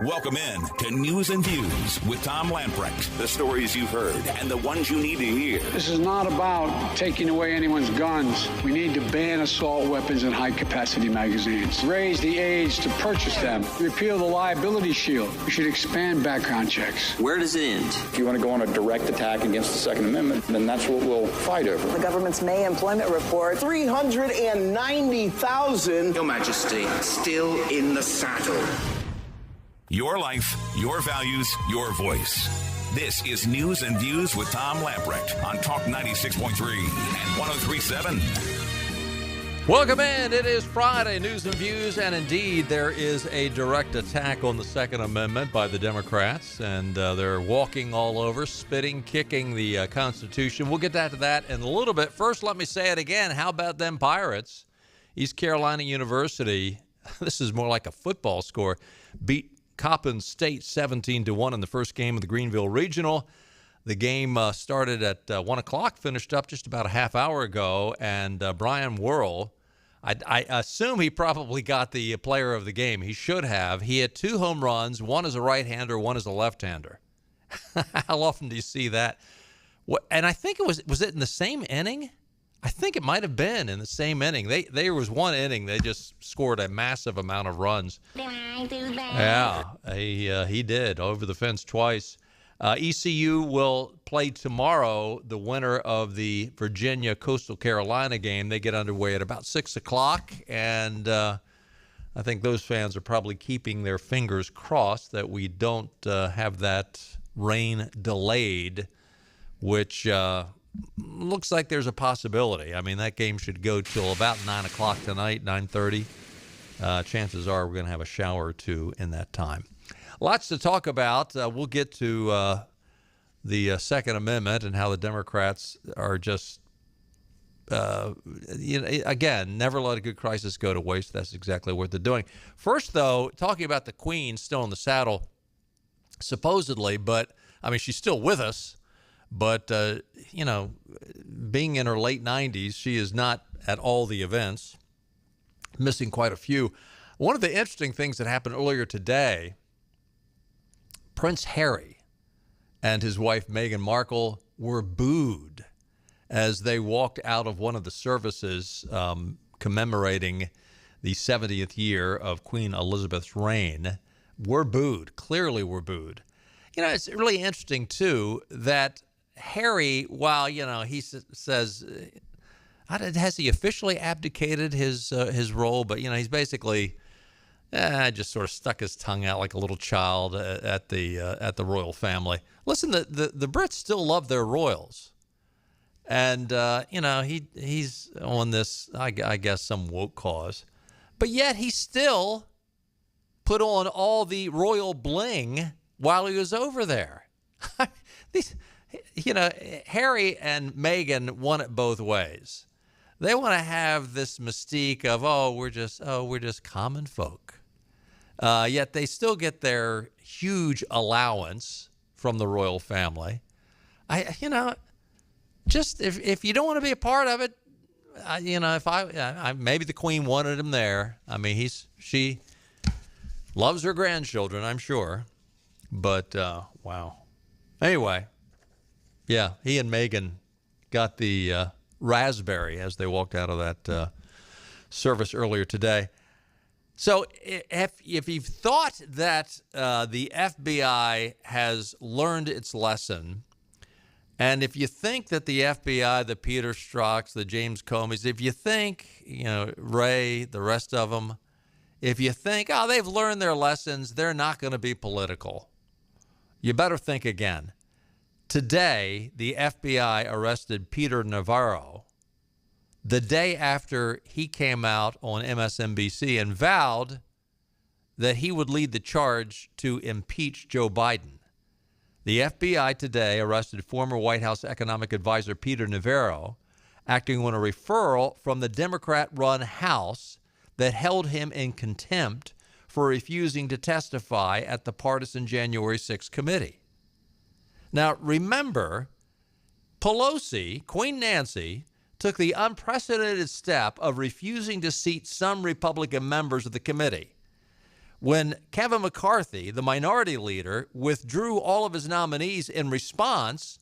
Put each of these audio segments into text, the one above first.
Welcome in to News and Views with Tom Lamprecht. The stories you've heard and the ones you need to hear. This is not about taking away anyone's guns. We need to ban assault weapons and high-capacity magazines. Raise the age to purchase them. Repeal the liability shield. We should expand background checks. Where does it end? If you want to go on a direct attack against the Second Amendment, then that's what we'll fight over. The government's May employment report. 390,000. Your Majesty, still in the saddle. Your life, your values, your voice. This is News and Views with Tom Lamprecht on Talk 96.3 and 103.7. Welcome in. It is Friday, News and Views, and indeed there is a direct attack on the Second Amendment by the Democrats, and they're walking all over, spitting, kicking the Constitution. We'll get to that in a little bit. First, let me say it again. How about them Pirates? East Carolina University, this is more like a football score, beat Coppin State 17-1 in the first game of the Greenville Regional. The game started at 1 o'clock, finished up just about a half hour ago, and Brian Worrell, I assume he probably got the player of the game. He should have. He had 2 home runs, one as a right-hander, one as a left-hander. How often do you see that? And I think it was it in the same inning? I think it might have been in the same inning. There was one inning they just scored a massive amount of runs. Did I do that? Yeah, he did over the fence twice. ECU will play tomorrow. The winner of the Virginia Coastal Carolina game. They get underway at about 6 o'clock, and I think those fans are probably keeping their fingers crossed that we don't have that rain delayed, which looks like there's a possibility. I mean, that game should go till about 9 o'clock tonight, 9:30. Chances are we're going to have a shower or two in that time. Lots to talk about. We'll get to the Second Amendment and how the Democrats are just, again, never let a good crisis go to waste. That's exactly what they're doing. First, though, talking about the Queen still in the saddle, supposedly, but, I mean, she's still with us. But, being in her late 90s, she is not at all the events, missing quite a few. One of the interesting things that happened earlier today, Prince Harry and his wife Meghan Markle were booed as they walked out of one of the services commemorating the 70th year of Queen Elizabeth's reign. Were booed, clearly were booed. You know, it's really interesting, too, that Harry, while, he says, has he officially abdicated his role? But, he's basically just sort of stuck his tongue out like a little child at the royal family. Listen, the Brits still love their royals. And, he's on this, I guess, some woke cause. But yet he still put on all the royal bling while he was over there. Harry and Meghan want it both ways. They want to have this mystique of, we're just common folk. Yet they still get their huge allowance from the royal family. Just if you don't want to be a part of it, if maybe the Queen wanted him there. I mean, she loves her grandchildren, I'm sure. But wow. Anyway. Yeah, he and Meghan got the raspberry as they walked out of that service earlier today. So if you've thought that the FBI has learned its lesson, and if you think that the FBI, the Peter Strzok's, the James Comeys, if you think, Ray, the rest of them, if you think, they've learned their lessons, they're not going to be political, you better think again. Today, the FBI arrested Peter Navarro the day after he came out on MSNBC and vowed that he would lead the charge to impeach Joe Biden. The FBI today arrested former White House economic advisor Peter Navarro, acting on a referral from the Democrat-run House that held him in contempt for refusing to testify at the partisan January 6th committee. Now, remember, Pelosi, Queen Nancy, took the unprecedented step of refusing to seat some Republican members of the committee. When Kevin McCarthy, the minority leader, withdrew all of his nominees in response,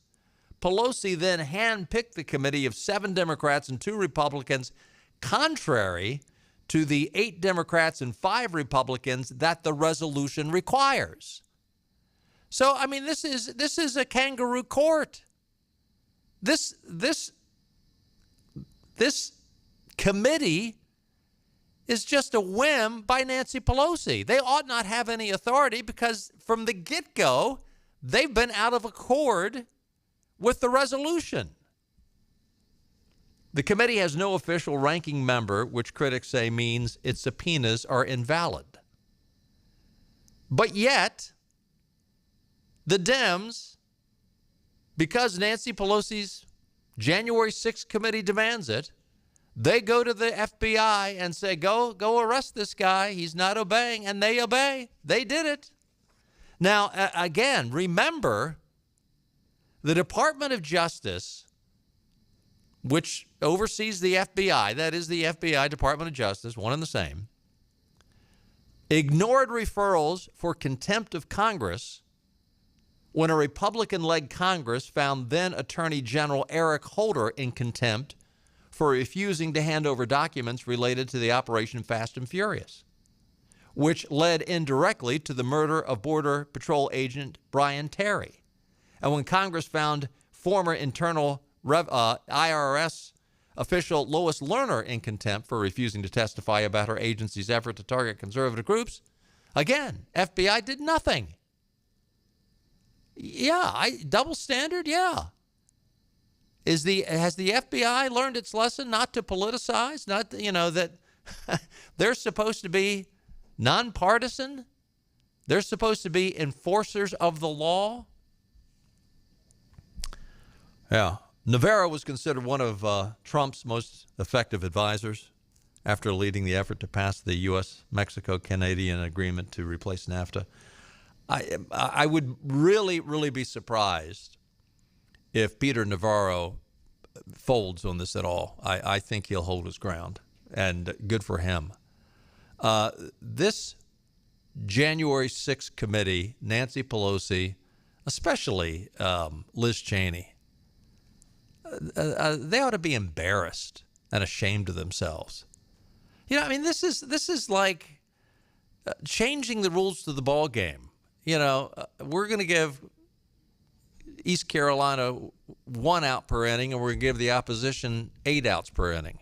Pelosi then handpicked the committee of 7 Democrats and 2 Republicans, contrary to the 8 Democrats and 5 Republicans that the resolution requires. So, I mean, this is a kangaroo court. This committee is just a whim by Nancy Pelosi. They ought not have any authority because from the get-go, they've been out of accord with the resolution. The committee has no official ranking member, which critics say means its subpoenas are invalid. But yet, the Dems, because Nancy Pelosi's January 6th committee demands it, they go to the FBI and say, go arrest this guy. He's not obeying. And they obey. They did it. Now, again, remember, the Department of Justice, which oversees the FBI, that is the FBI, Department of Justice, one and the same, ignored referrals for contempt of Congress when a Republican-led Congress found then Attorney General Eric Holder in contempt for refusing to hand over documents related to the Operation Fast and Furious, which led indirectly to the murder of Border Patrol agent Brian Terry. And when Congress found former internal IRS official Lois Lerner in contempt for refusing to testify about her agency's effort to target conservative groups, again, FBI did nothing. Yeah, double standard, yeah. Has the FBI learned its lesson not to politicize, not, that they're supposed to be nonpartisan? They're supposed to be enforcers of the law? Yeah. Navarro was considered one of Trump's most effective advisors after leading the effort to pass the U.S.-Mexico-Canadian agreement to replace NAFTA. I would really, really be surprised if Peter Navarro folds on this at all. I think he'll hold his ground, and good for him. This January 6th committee, Nancy Pelosi, especially Liz Cheney, they ought to be embarrassed and ashamed of themselves. This is like changing the rules to the ball game. We're going to give East Carolina 1 out per inning, and we're going to give the opposition 8 outs per inning.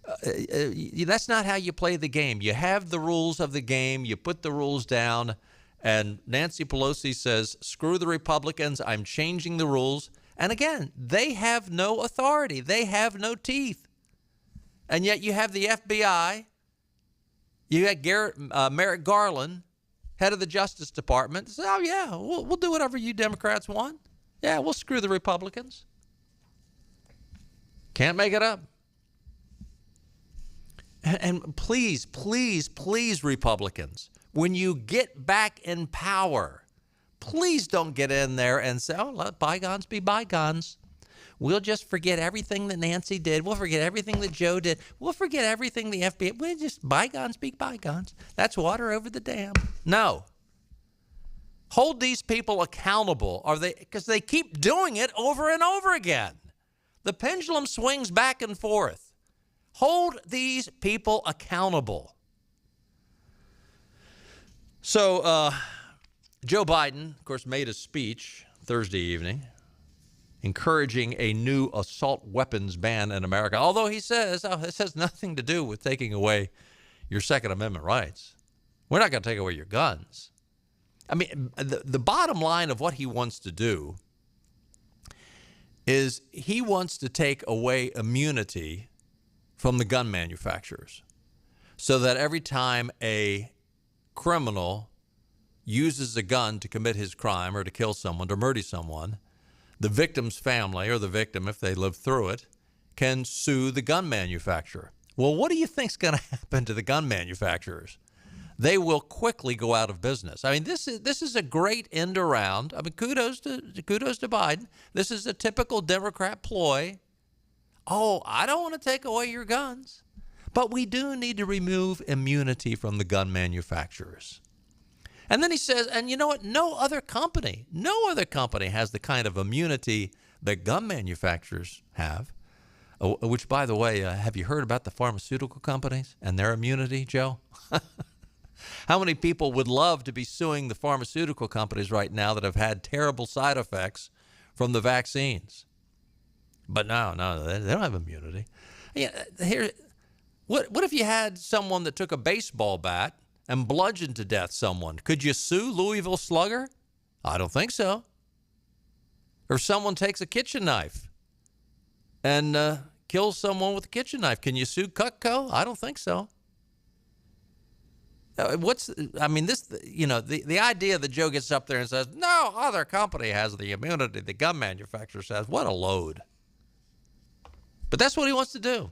That's not how you play the game. You have the rules of the game. You put the rules down, and Nancy Pelosi says, screw the Republicans. I'm changing the rules. And again, they have no authority. They have no teeth. And yet you have the FBI. You got Merrick Garland, head of the Justice Department, says, oh, yeah, we'll do whatever you Democrats want. Yeah, we'll screw the Republicans. Can't make it up. And please, please, please, Republicans, when you get back in power, please don't get in there and say, oh, let bygones be bygones. We'll just forget everything that Nancy did. We'll forget everything that Joe did. We'll forget everything the FBI. We'll just bygones be bygones. That's water over the dam. No. Hold these people accountable, because they keep doing it over and over again. The pendulum swings back and forth. Hold these people accountable. So Joe Biden, of course, made a speech Thursday evening encouraging a new assault weapons ban in America, although he says, this has nothing to do with taking away your Second Amendment rights. We're not going to take away your guns. I mean, the bottom line of what he wants to do is he wants to take away immunity from the gun manufacturers so that every time a criminal uses a gun to commit his crime or to kill someone, to murder someone, the victim's family, or the victim, if they live through it, can sue the gun manufacturer. Well, what do you think's going to happen to the gun manufacturers? They will quickly go out of business. I mean, this is a great end around. I mean, kudos to Biden. This is a typical Democrat ploy. Oh, I don't want to take away your guns, But we do need to remove immunity from the gun manufacturers. And then he says, and you know what? No other company has the kind of immunity that gun manufacturers have. Which, by the way, have you heard about the pharmaceutical companies and their immunity, Joe? How many people would love to be suing the pharmaceutical companies right now that have had terrible side effects from the vaccines? But no, they don't have immunity. Yeah, what if you had someone that took a baseball bat and bludgeoned to death someone? Could you sue Louisville Slugger? I don't think so. Or if someone takes a kitchen knife and kills someone with a kitchen knife, can you sue Cutco? I don't think so. The idea that Joe gets up there and says, no other company has the immunity the gun manufacturer says, what a load. But that's what he wants to do.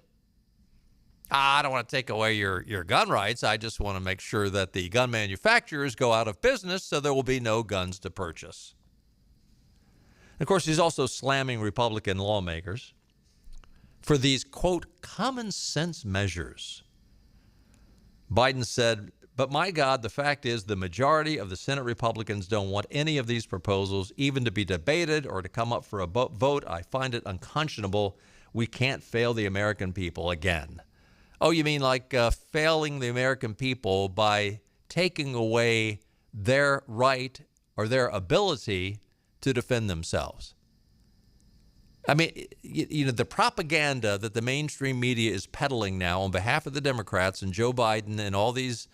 I don't want to take away your gun rights. I just want to make sure that the gun manufacturers go out of business so there will be no guns to purchase. Of course, he's also slamming Republican lawmakers for these, quote, common sense measures. Biden said, but my God, the fact is the majority of the Senate Republicans don't want any of these proposals even to be debated or to come up for a vote. I find it unconscionable. We can't fail the American people again. Oh, you mean like failing the American people by taking away their right or their ability to defend themselves? I mean, the propaganda that the mainstream media is peddling now on behalf of the Democrats and Joe Biden and all these,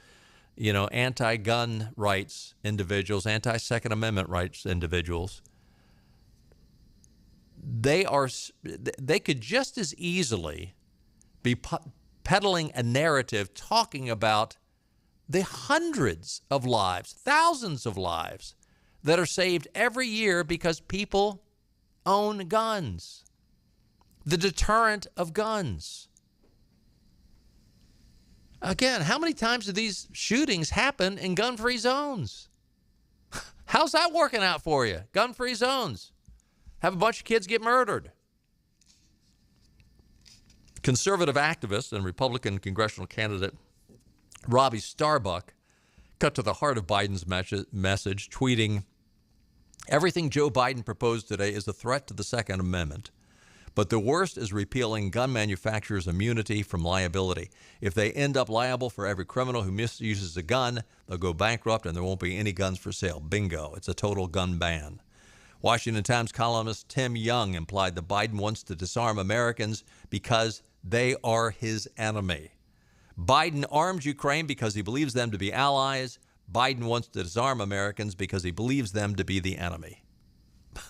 anti-gun rights individuals, anti-Second Amendment rights individuals, they could just as easily be peddling a narrative talking about the hundreds of lives, thousands of lives that are saved every year because people own guns. The deterrent of guns. Again, how many times do these shootings happen in gun-free zones? How's that working out for you? Gun-free zones. Have a bunch of kids get murdered. Conservative activist and Republican congressional candidate Robbie Starbuck cut to the heart of Biden's message, tweeting, everything Joe Biden proposed today is a threat to the Second Amendment, but the worst is repealing gun manufacturers' immunity from liability. If they end up liable for every criminal who misuses a gun, they'll go bankrupt and there won't be any guns for sale. Bingo. It's a total gun ban. Washington Times columnist Tim Young implied that Biden wants to disarm Americans because they are his enemy. Biden arms Ukraine because he believes them to be allies. Biden wants to disarm Americans because he believes them to be the enemy.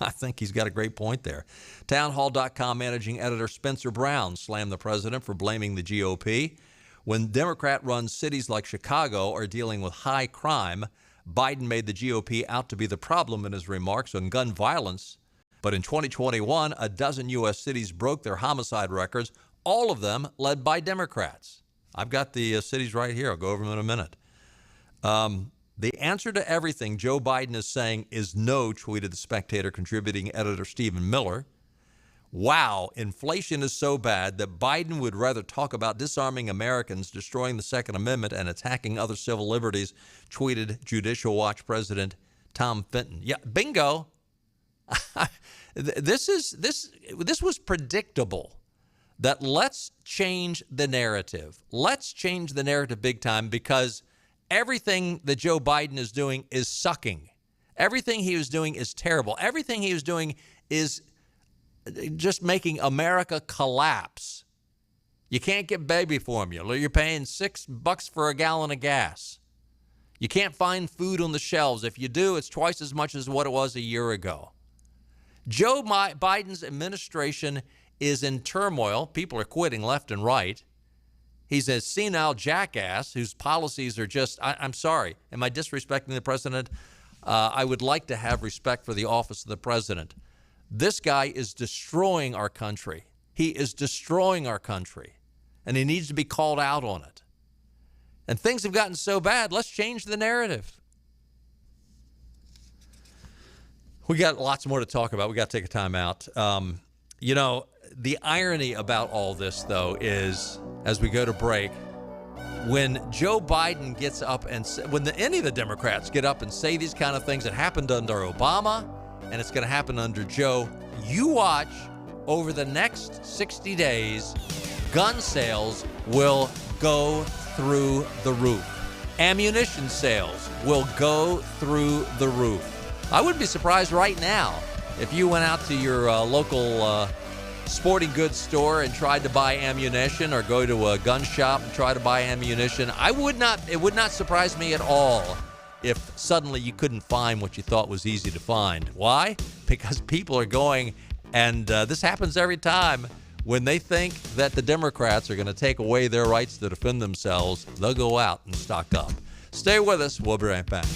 I think he's got a great point there. Townhall.com managing editor Spencer Brown slammed the president for blaming the GOP. When Democrat-run cities like Chicago are dealing with high crime, Biden made the GOP out to be the problem in his remarks on gun violence. But in 2021, a dozen U.S. cities broke their homicide records, all of them led by Democrats. I've got the cities right here. I'll go over them in a minute. The answer to everything Joe Biden is saying is no, tweeted the Spectator contributing editor Stephen Miller. Wow, inflation is so bad that Biden would rather talk about disarming Americans, destroying the Second Amendment, and attacking other civil liberties, tweeted Judicial Watch President Tom Fenton. Yeah, bingo. This was predictable. That let's change the narrative. Let's change the narrative big time because everything that Joe Biden is doing is sucking. Everything he was doing is terrible. Everything he was doing is just making America collapse. You can't get baby formula. You're paying $6 for a gallon of gas. You can't find food on the shelves. If you do, it's twice as much as what it was a year ago. Joe Biden's administration is in turmoil. People are quitting left and right. He's a senile jackass whose policies are just, I'm sorry, am I disrespecting the president? I would like to have respect for the office of the president. This guy is destroying our country. He is destroying our country, and he needs to be called out on it. And things have gotten so bad, let's change the narrative. We got lots more to talk about. We got to take a time out. the irony about all this, though, is as we go to break, when Joe Biden gets up and any of the Democrats get up and say these kind of things that happened under Obama, and it's going to happen under Joe, you watch over the next 60 days, gun sales will go through the roof. Ammunition sales will go through the roof. I wouldn't be surprised right now if you went out to your local sporting goods store and tried to buy ammunition, or go to a gun shop and try to buy ammunition. It would not surprise me at all if suddenly you couldn't find what you thought was easy to find. Why? Because people are going, and this happens every time, when they think that the Democrats are going to take away their rights to defend themselves, they'll go out and stock up. Stay with us. We'll be right back.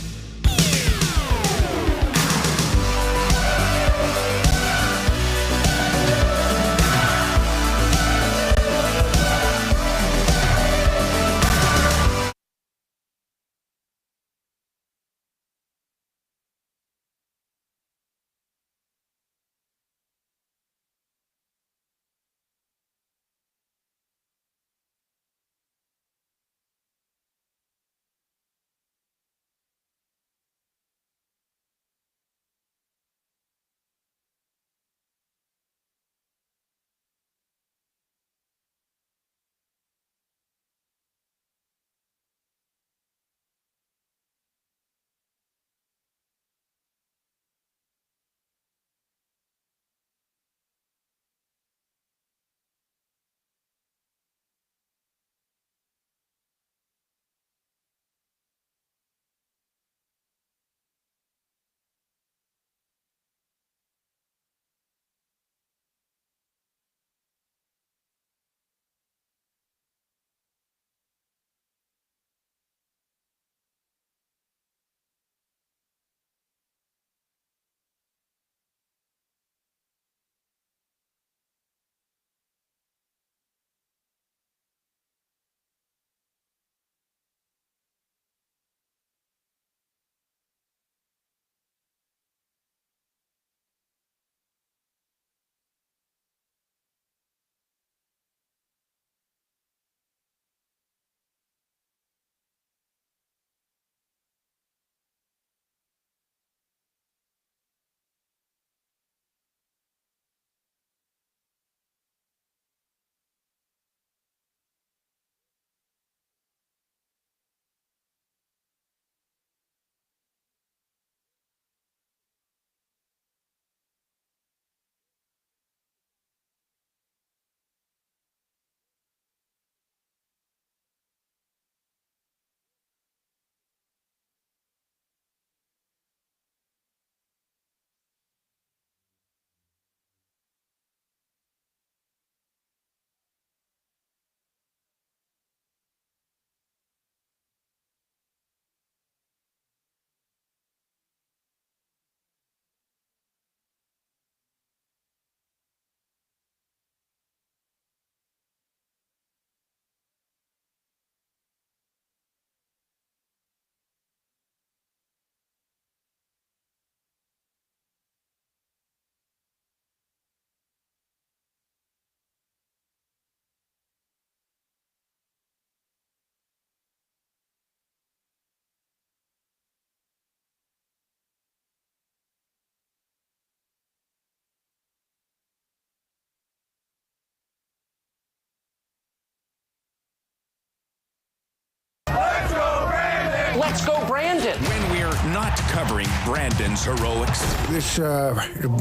Let's go, Brandon. When we're not covering Brandon's heroics. This,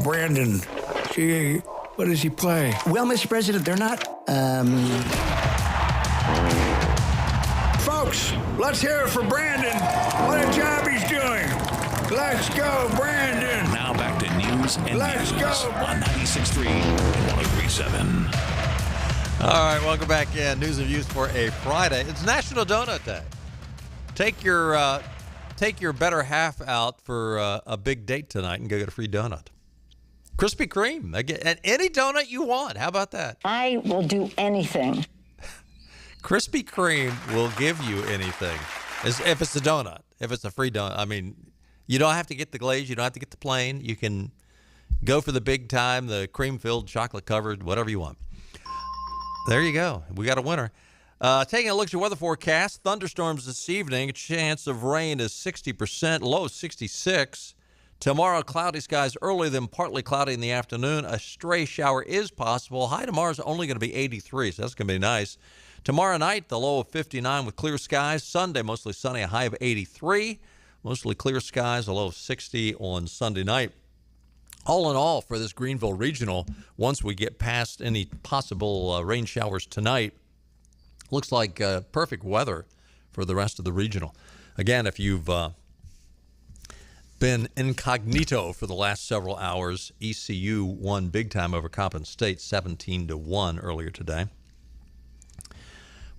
Brandon, what does he play? Well, Mr. President, they're not, Folks, let's hear it for Brandon. What a job he's doing. Let's go, Brandon. Now back to news and Let's views go. on 96.3 and 103.7. All right, welcome back in. News and views for a Friday. It's National Donut Day. Take your better half out for a big date tonight and go get a free donut. Krispy Kreme. And any donut you want. How about that? I will do anything. Krispy Kreme will give you anything. If it's a donut. If it's a free donut. I mean, you don't have to get the glaze. You don't have to get the plain. You can Go for the big time, the cream-filled, chocolate-covered, whatever you want. There you go. We got a winner. Taking a look at your weather forecast, thunderstorms this evening. A chance of rain is 60%, low 66. Tomorrow, cloudy skies early, then partly cloudy in the afternoon. A stray shower is possible. High tomorrow is only going to be 83, so that's going to be nice. Tomorrow night, the low of 59 with clear skies. Sunday, mostly sunny, a high of 83. Mostly clear skies, a low of 60 on Sunday night. All in all, for this Greenville Regional, once we get past any possible rain showers tonight, looks like perfect weather for the rest of the regional. Again, if you've been incognito for the last several hours, ECU won big time over Coppin State, 17-1 earlier today.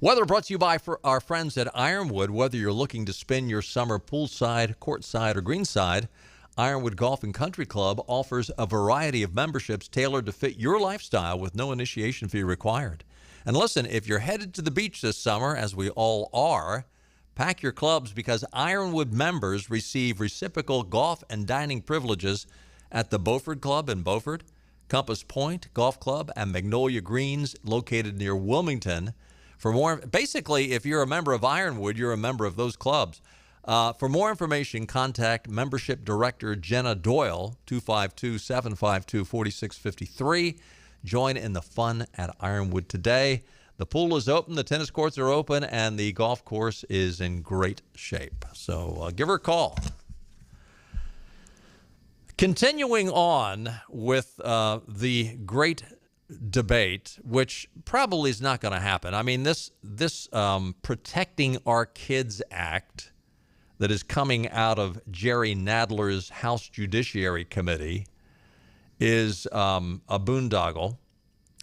Weather brought to you by our friends at Ironwood. Whether you're looking to spend your summer poolside, courtside, or greenside, Ironwood Golf and Country Club offers a variety of memberships tailored to fit your lifestyle with no initiation fee required. And listen, if you're headed to the beach this summer, as we all are, pack your clubs because Ironwood members receive reciprocal golf and dining privileges at the Beaufort Club in Beaufort, Compass Point Golf Club, and Magnolia Greens located near Wilmington. For more, basically, if you're a member of Ironwood, you're a member of those clubs. For more information, contact Membership Director Jenna Doyle, 252-752-4653. Join in the fun at Ironwood today. The pool is open, the tennis courts are open, and the golf course is in great shape. So give her a call. Continuing on with the great debate, which probably is not going to happen. I mean, this Protecting Our Kids Act that is coming out of Jerry Nadler's House Judiciary Committee is a boondoggle.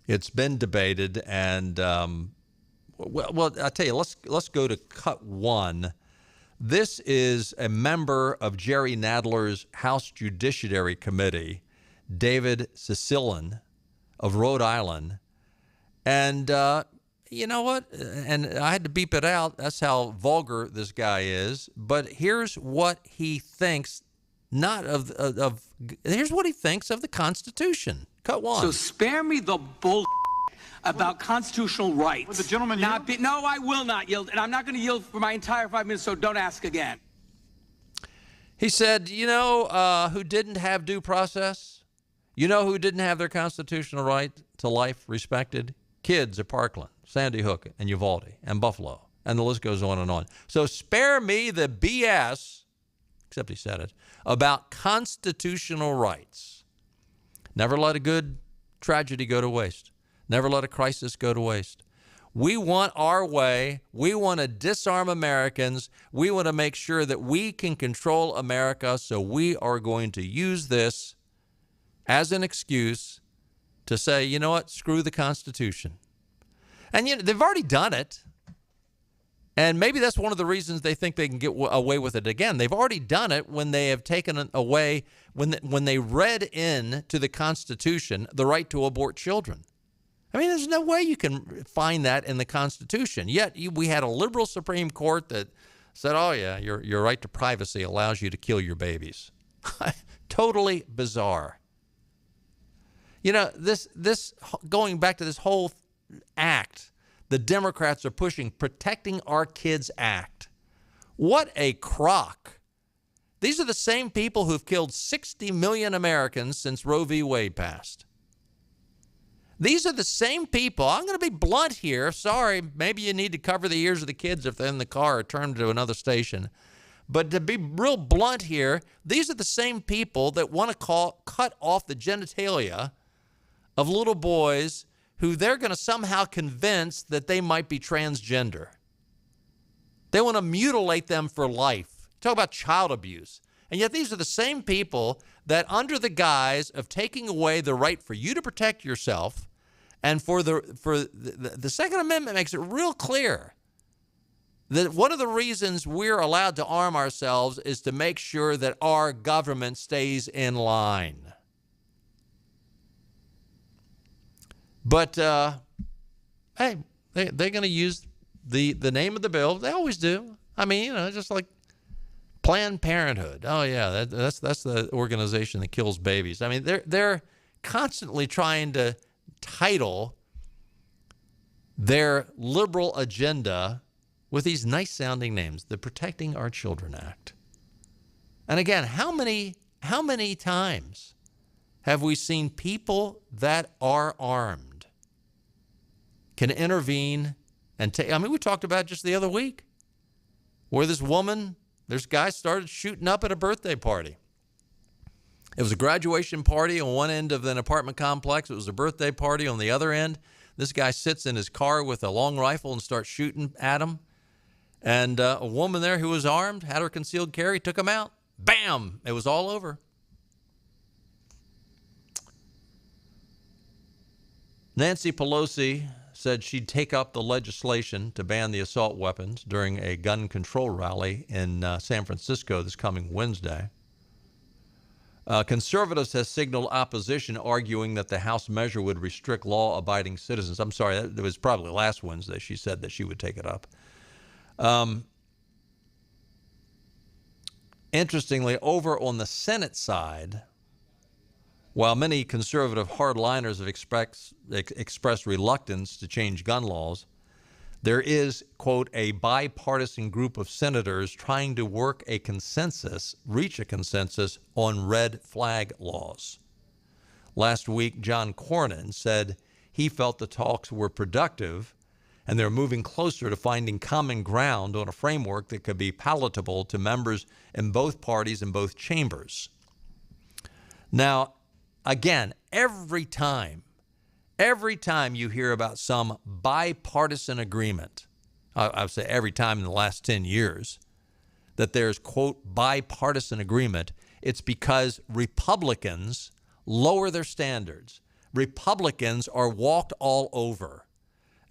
It's been debated, and well, I tell you, let's go to cut one. This is a member of Jerry Nadler's House Judiciary Committee, David Cecilian of Rhode Island, and you know what? And I had to beep it out. That's how vulgar this guy is. But here's what he thinks, here's what he thinks of the Constitution. Cut one. So spare me the bull about constitutional rights. Will the gentleman yield? No, I will not yield, and I'm not going to yield for my entire 5 minutes, so don't ask again. He said, you know who didn't have due process? You know who didn't have their constitutional right to life respected? Kids at Parkland, Sandy Hook, and Uvalde, and Buffalo, and the list goes on and on. So spare me the BS, except he said it, about constitutional rights. Never let a good tragedy go to waste. Never let a crisis go to waste. We want our way. We want to disarm Americans. We want to make sure that we can control America, so we are going to use this as an excuse to say, you know what, screw the Constitution. And you know, they've already done it. And maybe that's one of the reasons they think they can get away with it again. They've already done it when they have taken away, when they read in to the Constitution the right to abort children. I mean, there's no way you can find that in the Constitution. Yet we had a liberal Supreme Court that said, oh, yeah, your right to privacy allows you to kill your babies. Totally bizarre. You know, this going back to this whole act, the Democrats are pushing Protecting Our Kids Act. What a crock. These are the same people who've killed 60 million Americans since Roe v. Wade passed. These are the same people. I'm going to be blunt here. Sorry, maybe you need to cover the ears of the kids if they're in the car or turn to another station. But to be real blunt here, these are the same people that want to cut off the genitalia of little boys who they're going to somehow convince that they might be transgender. They want to mutilate them for life. Talk about child abuse. And yet these are the same people that, under the guise of taking away the right for you to protect yourself, and for the Second Amendment makes it real clear that one of the reasons we're allowed to arm ourselves is to make sure that our government stays in line. But, hey, they're going to use the name of the bill. They always do. I mean, you know, just like Planned Parenthood. Oh yeah, that's the organization that kills babies. I mean, they're constantly trying to title their liberal agenda with these nice sounding names, the Protecting Our Children Act. And again, how many times have we seen people that are armed can intervene and take? I mean, we talked about just the other week where this guy started shooting up at a birthday party. It was a graduation party on one end of an apartment complex. It was a birthday party on the other end. This guy sits in his car with a long rifle and starts shooting at him. And a woman there who was armed, had her concealed carry, took him out. Bam! It was all over. Nancy Pelosi said she'd take up the legislation to ban the assault weapons during a gun control rally in San Francisco this coming Wednesday. Conservatives have signaled opposition, arguing that the House measure would restrict law-abiding citizens. I'm sorry, it was probably last Wednesday she said that she would take it up. Interestingly, over on the Senate side, while many conservative hardliners have expressed reluctance to change gun laws, there is, quote, a bipartisan group of senators trying to reach a consensus on red flag laws. Last week, John Cornyn said he felt the talks were productive and they're moving closer to finding common ground on a framework that could be palatable to members in both parties in both chambers. Now, again, every time you hear about some bipartisan agreement, I would say every time in the last 10 years, that there's, quote, bipartisan agreement, it's because Republicans lower their standards. Republicans are walked all over.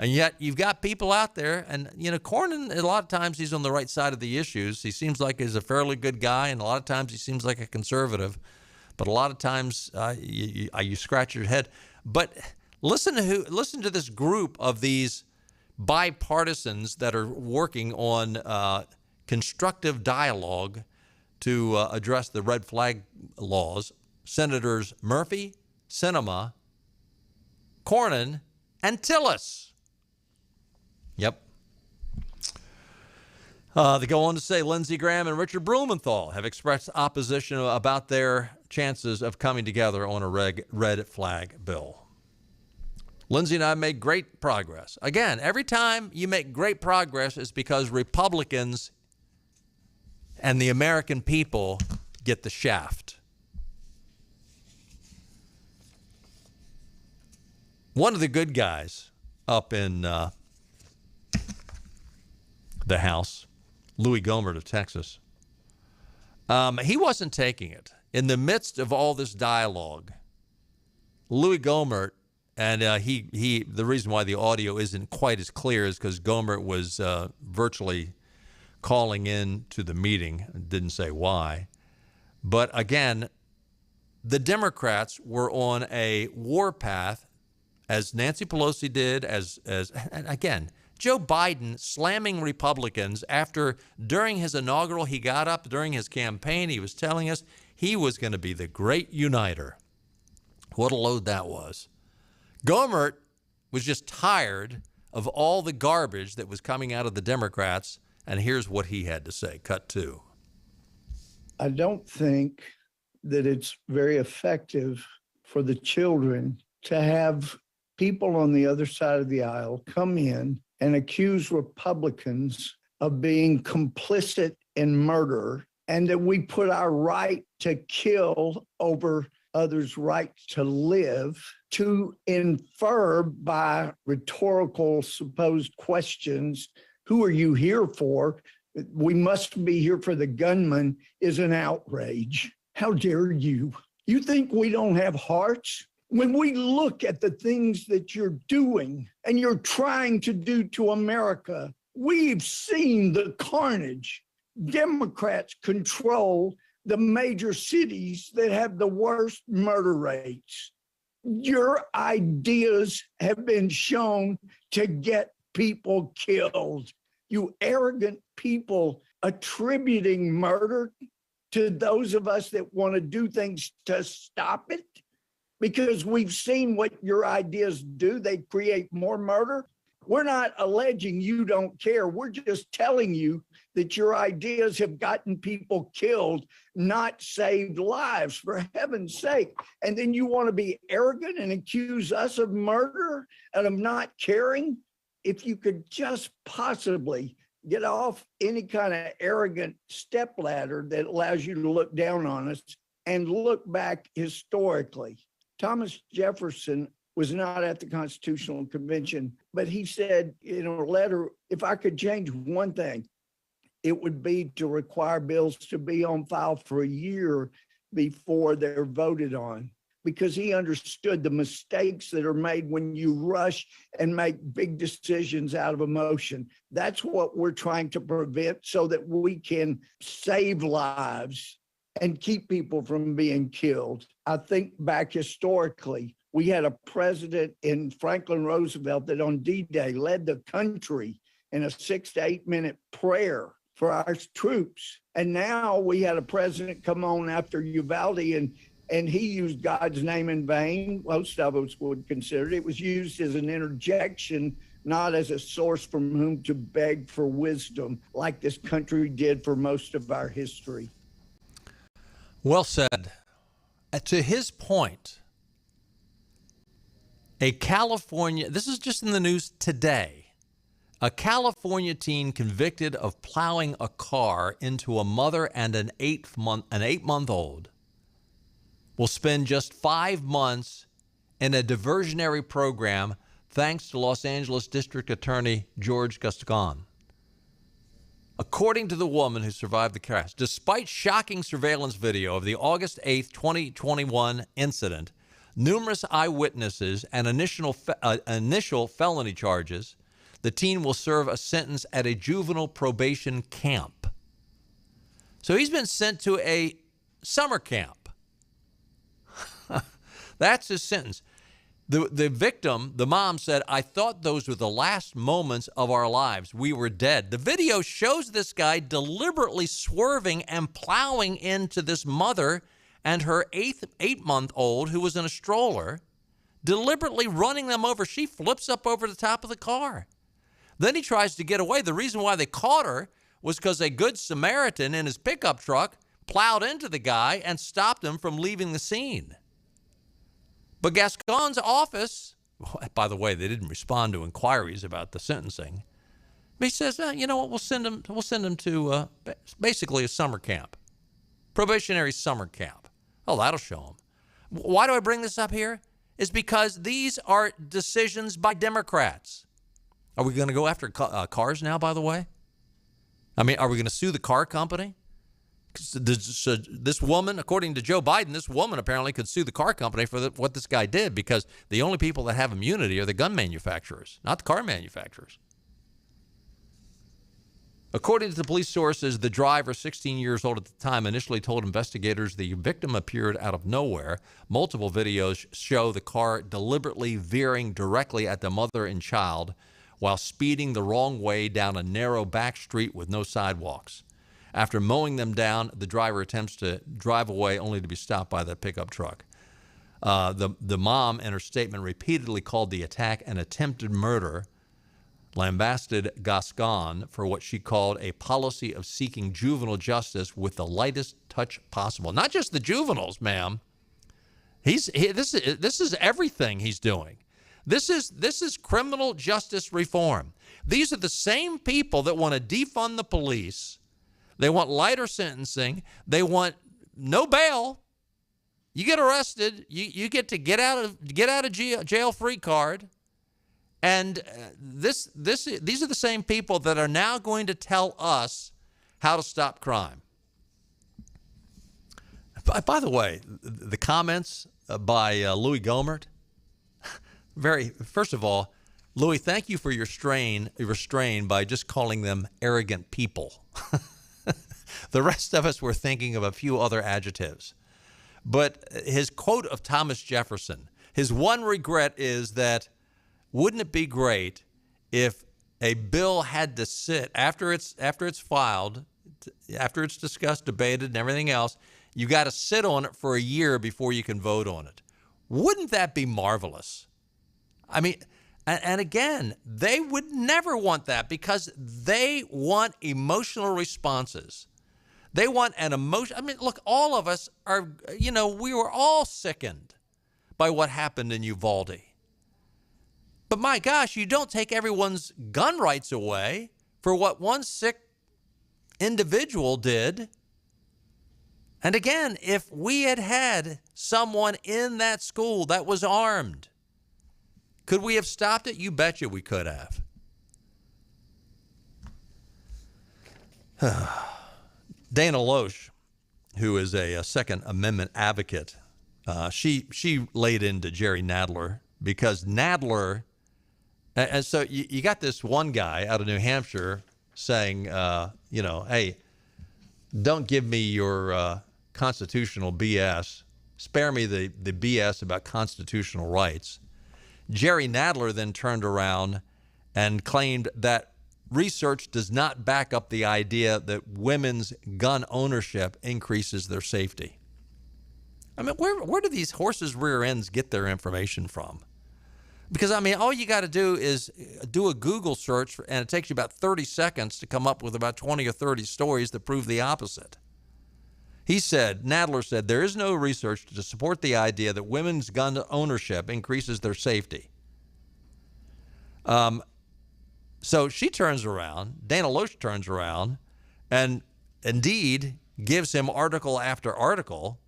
And yet you've got people out there, and, you know, Cornyn, a lot of times he's on the right side of the issues. He seems like he's a fairly good guy, and a lot of times he seems like a conservative. But a lot of times you scratch your head. But listen to this group of these bipartisans that are working on constructive dialogue to address the red flag laws. Senators Murphy, Sinema, Cornyn, and Tillis. Yep. They go on to say Lindsey Graham and Richard Blumenthal have expressed opposition about their chances of coming together on a red flag bill. Lindsey and I made great progress. Again, every time you make great progress, it's because Republicans and the American people get the shaft. One of the good guys up in the House, Louis Gohmert of Texas, he wasn't taking it. In the midst of all this dialogue, Louis Gohmert, and the reason why the audio isn't quite as clear is because Gohmert was virtually calling in to the meeting, didn't say why. But again, the Democrats were on a warpath, as Nancy Pelosi did, and again, Joe Biden slamming Republicans after, during his inaugural, he got up during his campaign, he was telling us he was going to be the great uniter. What a load that was. Gohmert was just tired of all the garbage that was coming out of the Democrats, and here's what he had to say. Cut 2. I don't think that it's very effective for the children to have people on the other side of the aisle come in and accuse Republicans of being complicit in murder, and that we put our right to kill over others' right to live, to infer by rhetorical supposed questions, who are you here for? We must be here for the gunman, is an outrage. How dare you? You think we don't have hearts? When we look at the things that you're doing and you're trying to do to America, we've seen the carnage. Democrats control the major cities that have the worst murder rates. Your ideas have been shown to get people killed. You arrogant people attributing murder to those of us that want to do things to stop it? Because we've seen what your ideas do. They create more murder. We're not alleging you don't care. We're just telling you that your ideas have gotten people killed, not saved lives, for heaven's sake. And then you want to be arrogant and accuse us of murder and of not caring? If you could just possibly get off any kind of arrogant stepladder that allows you to look down on us and look back historically. Thomas Jefferson was not at the Constitutional Convention, but he said in a letter, if I could change one thing, it would be to require bills to be on file for a year before they're voted on, because he understood the mistakes that are made when you rush and make big decisions out of emotion. That's what we're trying to prevent so that we can save lives and keep people from being killed. I think back historically, we had a president in Franklin Roosevelt that on D-Day led the country in a 6 to 8 minute prayer for our troops. And now we had a president come on after Uvalde and he used God's name in vain. Most of us would consider it. It was used as an interjection, not as a source from whom to beg for wisdom, like this country did for most of our history. Well said. To his point, this is just in the news today, a California teen convicted of plowing a car into a mother and an 8-month-old will spend just 5 months in a diversionary program thanks to Los Angeles District Attorney George Gascon. According to the woman who survived the crash, despite shocking surveillance video of the August 8th, 2021 incident, numerous eyewitnesses and initial felony charges, the teen will serve a sentence at a juvenile probation camp. So he's been sent to a summer camp. That's his sentence. The victim, the mom, said, I thought those were the last moments of our lives. We were dead. The video shows this guy deliberately swerving and plowing into this mother and her 8-month-old who was in a stroller, deliberately running them over. She flips up over the top of the car. Then he tries to get away. The reason why they caught her was because a good Samaritan in his pickup truck plowed into the guy and stopped him from leaving the scene. But Gascon's office, by the way, they didn't respond to inquiries about the sentencing. But he says, you know what, we'll send him to basically a summer camp, probationary summer camp. Oh, that'll show him. Why do I bring this up here? Is because these are decisions by Democrats. Are we going to go after cars now, by the way? I mean, are we going to sue the car company? This woman, according to Joe Biden, this woman apparently could sue the car company for what this guy did, because the only people that have immunity are the gun manufacturers, not the car manufacturers. According to the police sources, the driver, 16 years old at the time, initially told investigators the victim appeared out of nowhere. Multiple videos show the car deliberately veering directly at the mother and child while speeding the wrong way down a narrow back street with no sidewalks. After mowing them down, the driver attempts to drive away only to be stopped by the pickup truck. The mom, in her statement, repeatedly called the attack an attempted murder, lambasted Gascon for what she called a policy of seeking juvenile justice with the lightest touch possible. Not just the juveniles, ma'am. This is everything he's doing. This is criminal justice reform. These are the same people that want to defund the police. They want lighter sentencing. They want no bail. You get arrested, you get to get out of jail free card. And these are the same people that are now going to tell us how to stop crime. By the way, the comments by Louis Gohmert, first of all, Louis, thank you for your restrain by just calling them arrogant people. The rest of us were thinking of a few other adjectives. But his quote of Thomas Jefferson, his one regret is that, wouldn't it be great if a bill had to sit after it's filed after it's discussed, debated, and everything else, you got to sit on it for a year before you can vote on it. Wouldn't that be marvelous? I mean, and again, they would never want that because they want emotional responses. They want an emotion. I mean, look, all of us are, we were all sickened by what happened in Uvalde. But my gosh, you don't take everyone's gun rights away for what one sick individual did. And again, if we had had someone in that school that was armed, could we have stopped it? You betcha we could have. Dana Loesch, who is a Second Amendment advocate, she laid into Jerry Nadler because Nadler, and so you got this one guy out of New Hampshire saying, hey, don't give me your constitutional BS. Spare me the BS about constitutional rights. Jerry Nadler then turned around and claimed that research does not back up the idea that women's gun ownership increases their safety. I mean, where do these horses' rear ends get their information from? Because, I mean, all you got to do is do a Google search, and it takes you about 30 seconds to come up with about 20 or 30 stories that prove the opposite. Nadler said, there is no research to support the idea that women's gun ownership increases their safety. So she turns around, Dana Loesch turns around, and indeed gives him article after article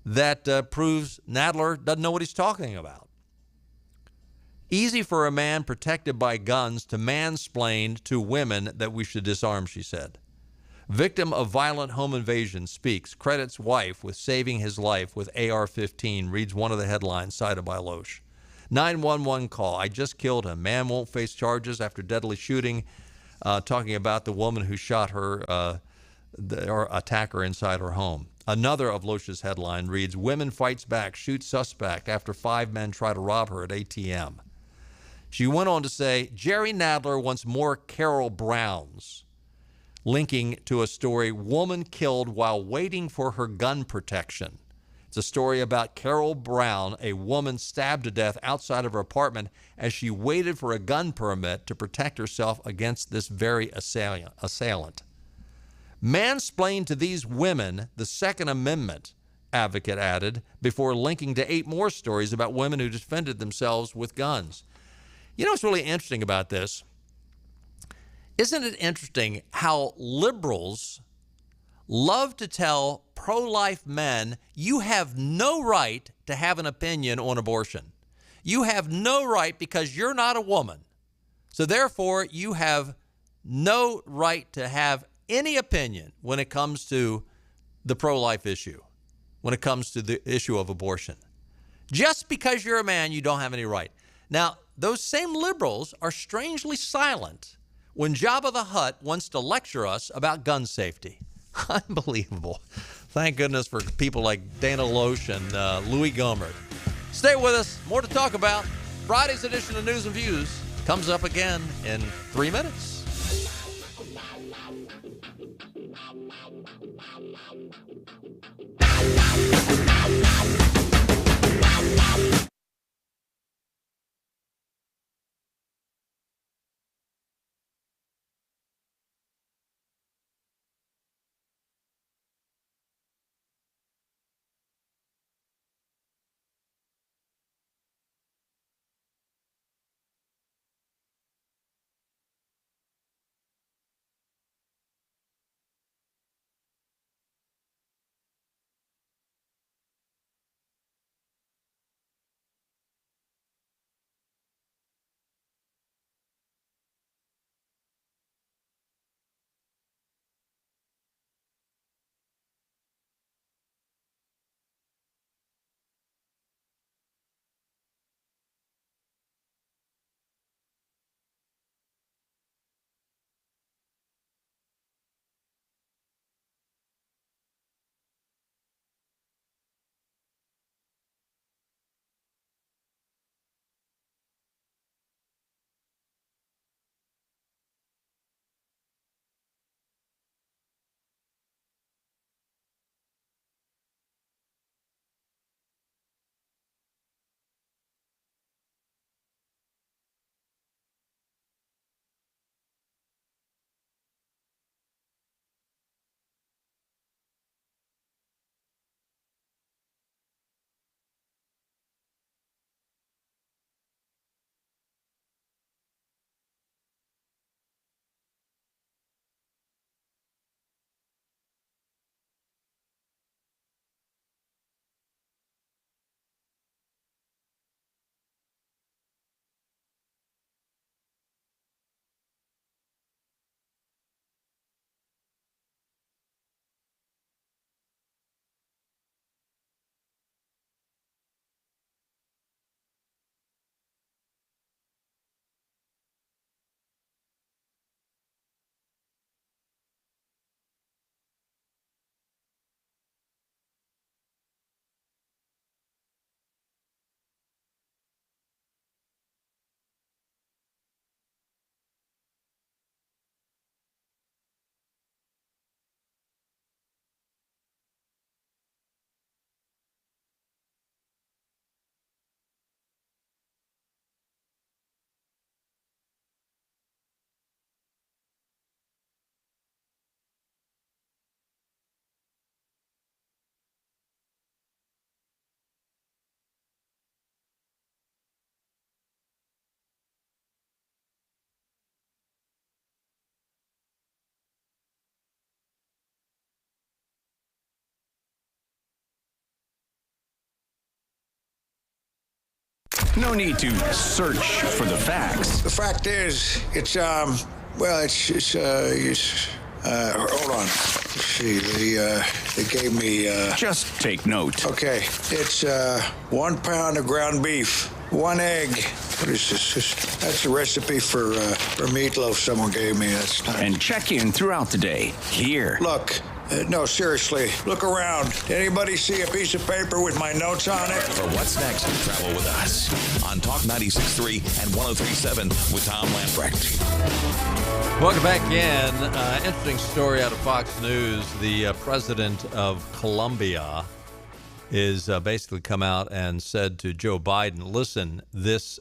that proves Nadler doesn't know what he's talking about. Easy for a man protected by guns to mansplain to women that we should disarm, she said. Victim of violent home invasion speaks, credits wife with saving his life with AR-15, reads one of the headlines cited by Loesch. 911 call, I just killed him. Man won't face charges after deadly shooting, talking about the woman who shot her, or attacker inside her home. Another of Loesch's headline reads, women fights back, shoots suspect after 5 men try to rob her at ATM. She went on to say, Jerry Nadler wants more Carol Browns, linking to a story, woman killed while waiting for her gun protection. It's a story about Carol Brown, a woman stabbed to death outside of her apartment as she waited for a gun permit to protect herself against this very assailant. Mansplain to these women, the Second Amendment, advocate added, before linking to 8 more stories about women who defended themselves with guns. You know what's really interesting about this? Isn't it interesting how liberals love to tell pro-life men, you have no right to have an opinion on abortion. You have no right because you're not a woman. So therefore, you have no right to have any opinion when it comes to the pro-life issue, when it comes to the issue of abortion. Just because you're a man, you don't have any right. Now, those same liberals are strangely silent when Jabba the Hutt wants to lecture us about gun safety. Unbelievable. Thank goodness for people like Dana Loesch and Louis Gohmert. Stay with us. More to talk about. Friday's edition of News and Views comes up again in 3 minutes. No need to search for the facts. The fact is, hold on. Let's see, they gave me, Just take note. Okay, it's 1 pound of ground beef, 1 egg. What is this? That's a recipe for meatloaf someone gave me. That's not... And check in throughout the day. Here. Look, no, seriously, look around. Anybody see a piece of paper with my notes on it? For what's next, travel with us on Talk 96.3 and 103.7 with Tom Lamprecht. Welcome back in. Interesting story out of Fox News. The president of Colombia is basically come out and said to Joe Biden, listen, this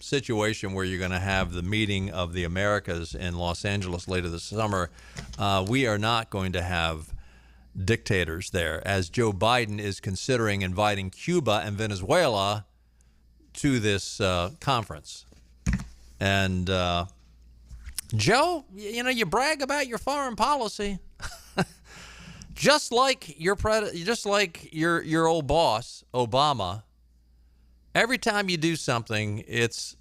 situation where you're going to have the meeting of the Americas in Los Angeles later this summer, we are not going to have dictators there, as Joe Biden is considering inviting Cuba and Venezuela to this conference. And Joe, you brag about your foreign policy. Just like your old boss, Obama, every time you do something, it's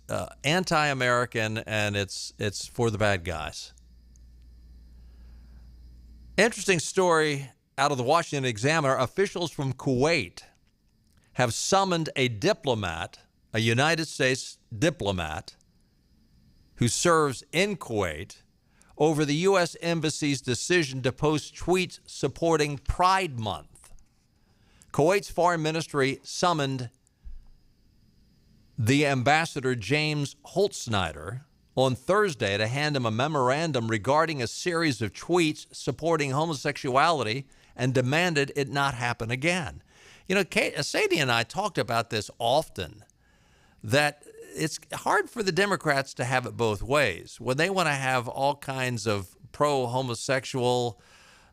anti-American and it's for the bad guys. Interesting story out of the Washington Examiner. Officials from Kuwait have summoned a diplomat, a United States diplomat, who serves in Kuwait, over the U.S. Embassy's decision to post tweets supporting Pride Month. Kuwait's foreign ministry summoned the ambassador James Holzsnyder on Thursday to hand him a memorandum regarding a series of tweets supporting homosexuality and demanded it not happen again. Sadie and I talked about this often, that it's hard for the Democrats to have it both ways. When they want to have all kinds of pro-homosexual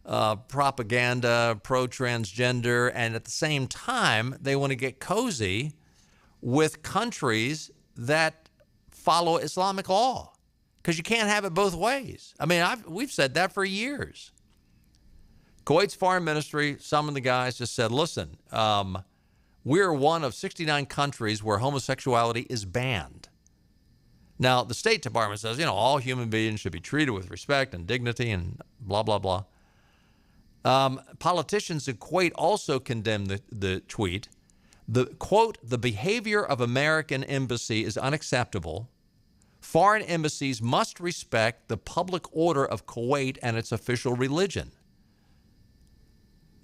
propaganda, pro-transgender, and at the same time, they want to get cozy with countries that follow Islamic law, because you can't have it both ways. I mean, we've said that for years. Kuwait's foreign ministry, some of the guys just said, listen, we're one of 69 countries where homosexuality is banned. Now, the State Department says, all human beings should be treated with respect and dignity and blah, blah, blah. Politicians in Kuwait also condemned the tweet. Quote, the behavior of American embassy is unacceptable. Foreign embassies must respect the public order of Kuwait and its official religion.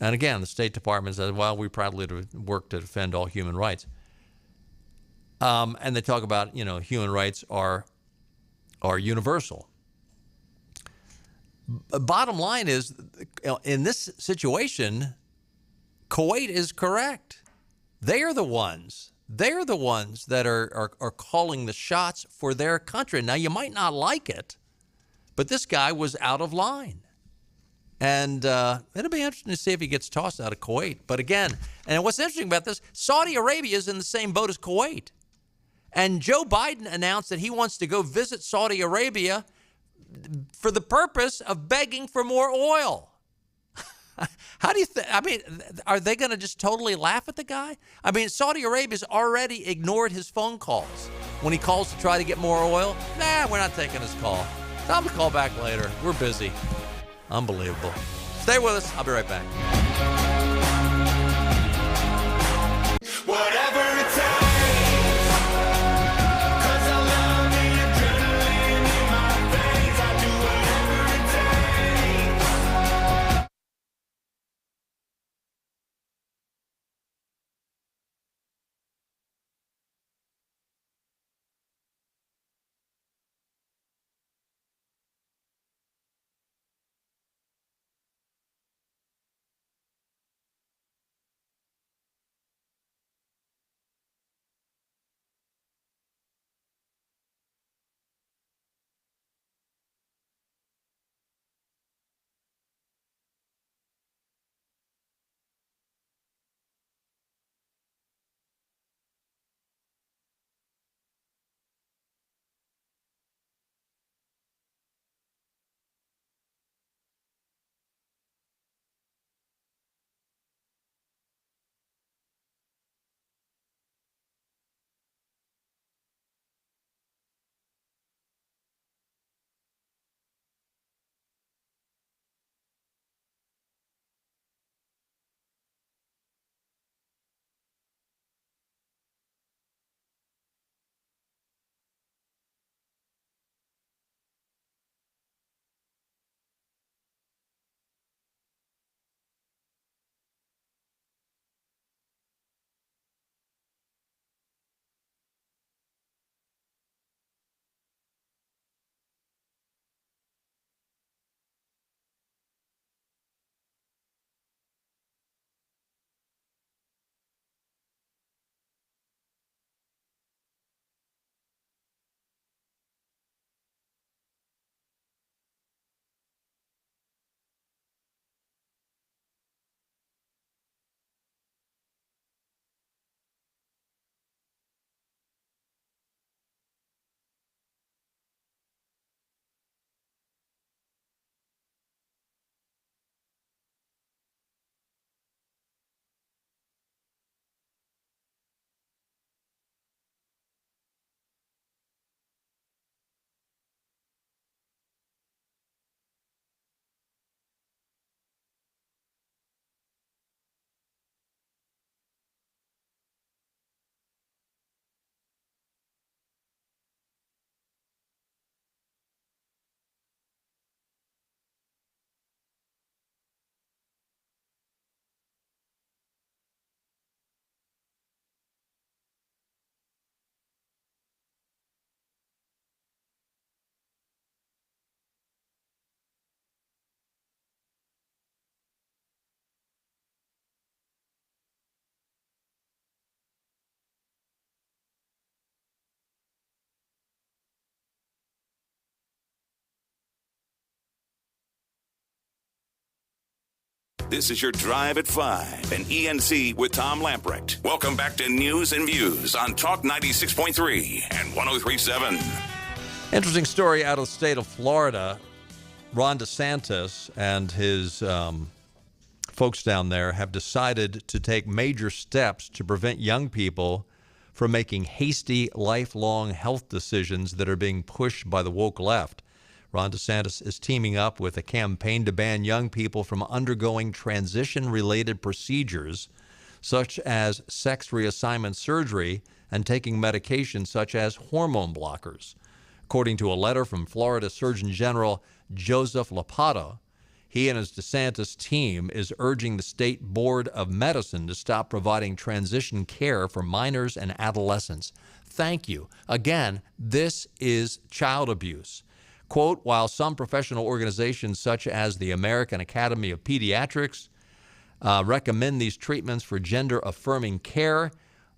And again, the State Department says, well, we proudly work to defend all human rights. And they talk about, human rights are universal. Bottom line is, in this situation, Kuwait is correct. They're the ones that are calling the shots for their country. Now, you might not like it, but this guy was out of line. And it'll be interesting to see if he gets tossed out of Kuwait. But again, and what's interesting about this, Saudi Arabia is in the same boat as Kuwait. And Joe Biden announced that he wants to go visit Saudi Arabia for the purpose of begging for more oil. How do you think? I mean, are they going to just totally laugh at the guy? I mean, Saudi Arabia's already ignored his phone calls when he calls to try to get more oil. Nah, we're not taking his call. Tell him to call back later. We're busy. Unbelievable. Stay with us. I'll be right back. Whatever it's This is your Drive at 5 and ENC with Tom Lamprecht. Welcome back to News and Views on Talk 96.3 and 103.7. Interesting story out of the state of Florida. Ron DeSantis and his folks down there have decided to take major steps to prevent young people from making hasty, lifelong health decisions that are being pushed by the woke left. Ron DeSantis is teaming up with a campaign to ban young people from undergoing transition-related procedures, such as sex reassignment surgery and taking medications such as hormone blockers. According to a letter from Florida Surgeon General Joseph Lopata, he and his DeSantis team is urging the State Board of Medicine to stop providing transition care for minors and adolescents. Thank you. Again, this is child abuse. Quote, while some professional organizations such as the American Academy of Pediatrics recommend these treatments for gender-affirming care,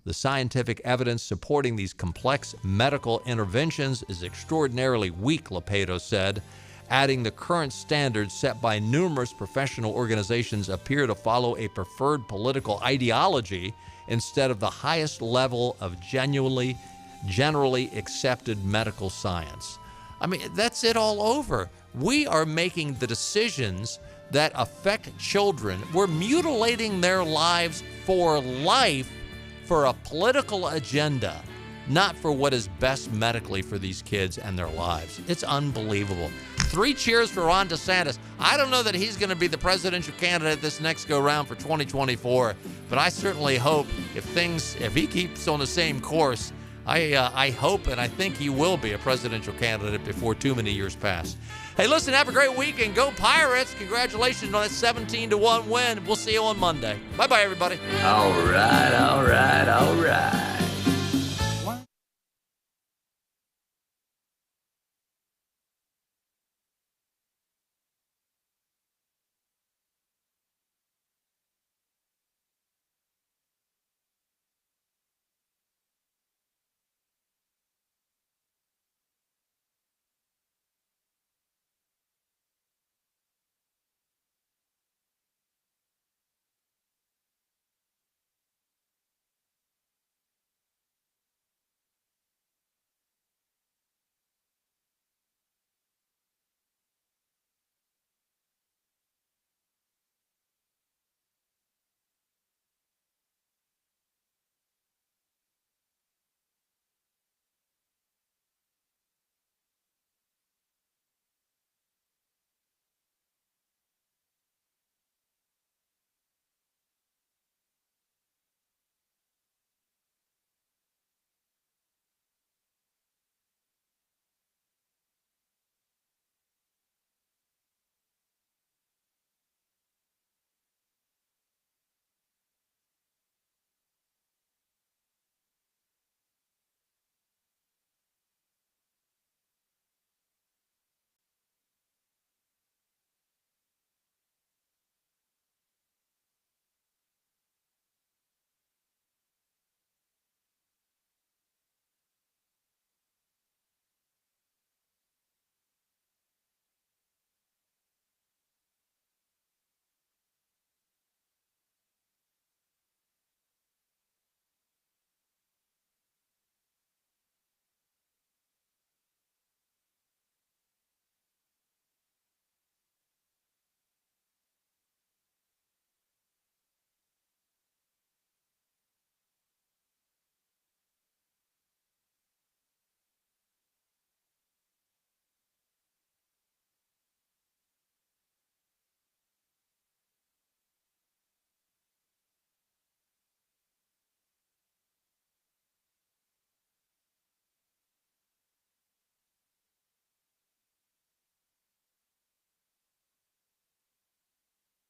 the scientific evidence supporting these complex medical interventions is extraordinarily weak, Lepeto said, adding the current standards set by numerous professional organizations appear to follow a preferred political ideology instead of the highest level of generally accepted medical science. I mean, that's it all over. We are making the decisions that affect children. We're mutilating their lives for life for a political agenda, not for what is best medically for these kids and their lives. It's unbelievable. 3 cheers for Ron DeSantis. I don't know that he's going to be the presidential candidate this next go round for 2024, but I certainly hope if he keeps on the same course, I hope and I think he will be a presidential candidate before too many years pass. Hey, listen, have a great week and go Pirates. Congratulations on that 17-1 win. We'll see you on Monday. Bye-bye, everybody. All right.